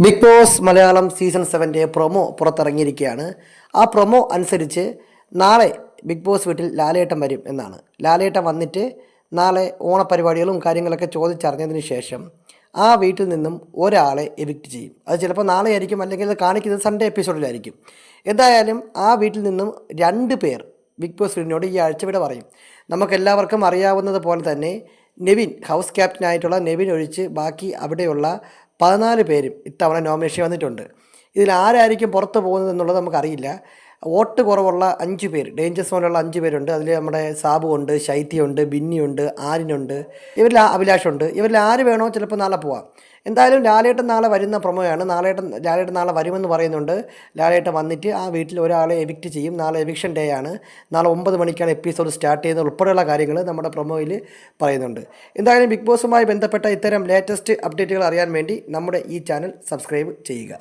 Big Boss Malayalam season 7 promo പുറത്തിറങ്ങിയിരിക്കുകയാണ്. ആ promo അനുസരിച്ച് നാളെ ബിഗ് ബോസ് വീട്ടിൽ ലാലേട്ടൻ വരും എന്നാണ്. ലാലേട്ടൻ വന്നിട്ട് നാളെ ഓണപരിപാടികളും കാര്യങ്ങളൊക്കെ ചോദിച്ചറിഞ്ഞതിന് ശേഷം ആ വീട്ടിൽ നിന്നും ഒരാളെ എവിക്റ്റ് ചെയ്യും. അത് ചിലപ്പോൾ നാളെ ആയിരിക്കും, അല്ലെങ്കിൽ അത് കാണിക്കുന്നത് സൺഡേ എപ്പിസോഡിലായിരിക്കും. എന്തായാലും ആ വീട്ടിൽ നിന്നും 2 പേർ ബിഗ് ബോസ് വീടിനോട് ഈ ആഴ്ച വിട പറയും. നമുക്കെല്ലാവർക്കും അറിയാവുന്നത് പോലെ തന്നെ നെവിൻ, ഹൗസ് ക്യാപ്റ്റനായിട്ടുള്ള നെവിൻ ഒഴിച്ച് ബാക്കി അവിടെയുള്ള 14 പേരും ഇത്തവണ നോമിനേഷൻ വന്നിട്ടുണ്ട്. ഇതിൽ ആരായിരിക്കും പുറത്ത് പോകുന്നത് എന്നുള്ളത് നമുക്കറിയില്ല. വോട്ട് കുറവുള്ള 5 പേര്, ഡേഞ്ചർ സോണിലുള്ള 5 പേരുണ്ട്. അതിൽ നമ്മുടെ സാബു ഉണ്ട്, ശൈത്യമുണ്ട്, ബിന്നിയുണ്ട്, ആര്യനുണ്ട്, ഇവരിൽ അഭിലാഷുണ്ട്. ഇവരിൽ ആര് വേണോ ചിലപ്പോൾ നാളെ പോവാം. എന്തായാലും ലാലേട്ടൻ നാളെ വരുന്ന പ്രൊമോയാണ്. ലാലേട്ടൻ നാളെ വരുമെന്ന് പറയുന്നുണ്ട്. ലാലേട്ടൻ വന്നിട്ട് ആ വീട്ടിൽ ഒരാളെ എവിക്റ്റ് ചെയ്യും. നാളെ എവിക്ഷൻ ഡേ ആണ്. നാളെ 9 മണിക്കാണ് എപ്പിസോഡ് സ്റ്റാർട്ട് ചെയ്യുന്നത് ഉൾപ്പെടെയുള്ള കാര്യങ്ങൾ നമ്മുടെ പ്രൊമോയിൽ പറയുന്നുണ്ട്. എന്തായാലും ബിഗ് ബോസുമായി ബന്ധപ്പെട്ട ഇത്തരം ലേറ്റസ്റ്റ് അപ്ഡേറ്റുകൾ അറിയാൻ വേണ്ടി നമ്മുടെ ഈ ചാനൽ സബ്സ്ക്രൈബ് ചെയ്യുക.